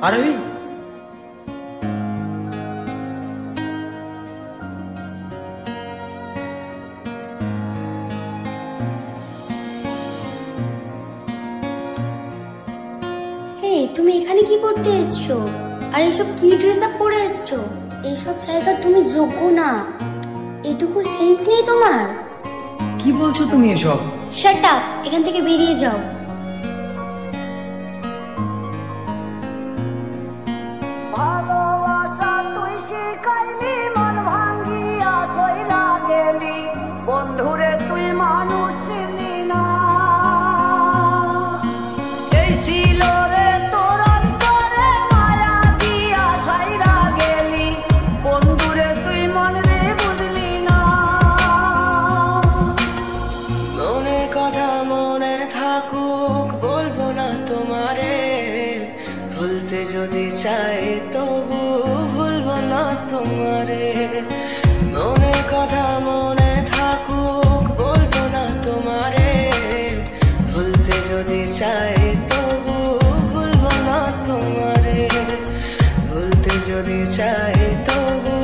আরোহী, তুমি এখানে কি করতে এসছো? আর এইসব কি ড্রেস আপ পরে এসছো? এইসব জায়গার তুমি যোগ্য না। এটুকু সেন্স নেই তোমার? কি বলছো তুমি এসব? শাট আপ, এখান থেকে বেরিয়ে যাও। ভালোবাসা তুই শিখাইলি, মন ভাঙ্গিয়া কইলা গেলি, বন্ধুরে তুই মানুষ চিনলি না। এই ছিল রে তোর অন্তরে মায়া দিয়া ছাইরা গেলি, বন্ধুরে তুই মন রে বুঝলি না। মনের কথা মনে থাকুক, বলবো না তোমারে, ভুলতে যদি চাই তবু ভুলবো না তোমারে। মনের কথা মনে থাকুক, বলবো না তোমারে, ভুলতে যদি চাই তবু ভুলবো না তোমারে। ভুলতে যদি চাই তবু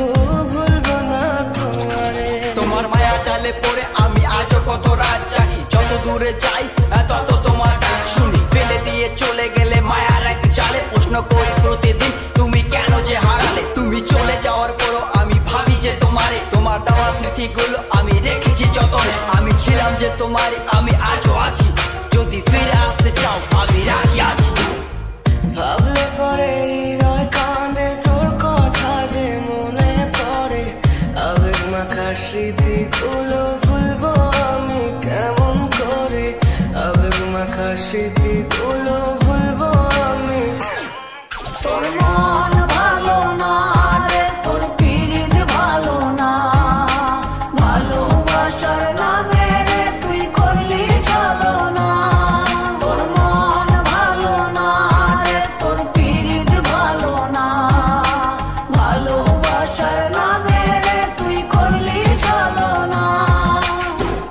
ভুলবো না তোমারে। তোমার মায়া জালে পড়ে আমি আজও কত রাত জাগি, যত দূরে যাই তত তোমার ডাক শুনি। ফেলে দিয়ে চলে গেলে মায়ার এক জালে, প্রশ্ন করি প্রতিদিন তুমি কেন যে হারালে। তুমি চলে যাওয়ার পরও আমি ভাবি যে তোমারে, তোমার দেওয়া স্মৃতিগুলো আমি রেখেছি যতনে। আমি ছিলাম যে তোমারই, আমি আজও আছি, যদি ফিরে আসতে চাও আমি রাজি আছি। ভাবলে পরে হৃদয় কাঁদে, তোর কথা যে মনে পড়ে, আবেগ মাখা স্মৃতিগুলো ভুলবো আমি কেমন করে। আবেগ মাখা স্মৃতিগুলো ভুলবো আমি। তোর মন ভালো না রে, তোর পিরিত ভালো না, ভালোবাসার নামে রে তুই করলি চলো না। তোর মন ভালো না রে, তোর পিরিত ভালো না, ভালোবাসার নামে রে তুই করলি চলো না।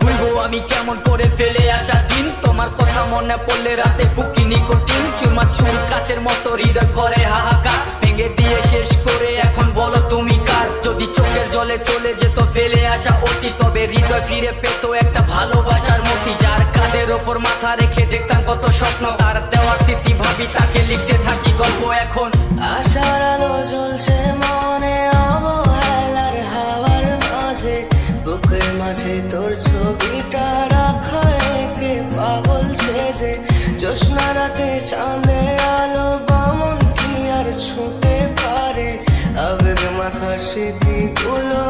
ভুলবো আমি কেমন করে ফেলে আসা দিন, তোমার কথা মনে পড়লে রাতে ফুকি নিকোটিন। চুরমা চুর কাচের মতো হৃদয় করে হাহাকার, ভেঙে দিয়ে শেষ করে এখন বলো তুমি কার। যদি চোখের জলে চলে যেত ফেলে আসা অতি, তবে হৃদয় ফিরে পেত একটা ভালোবাসার মতি। যার কাঁধের ওপর মাথা রেখে দেখতাম কত স্বপ্ন, তার দেওয়ার স্মৃতি ভাবি তাকে লিখতে থাকি গল্প এখন। আশার আলো জ্বলছে মনে অবহেলার হাওয়ার মাঝে, বুকের মাঝে তোর ছবিটা রাখা একে পাগল সেজে। জ্যোৎস্না রাতে চাঁদের আলো বামন কি আর ছুঁতে পারে, আবেগ মাখা স্মৃতিগুলো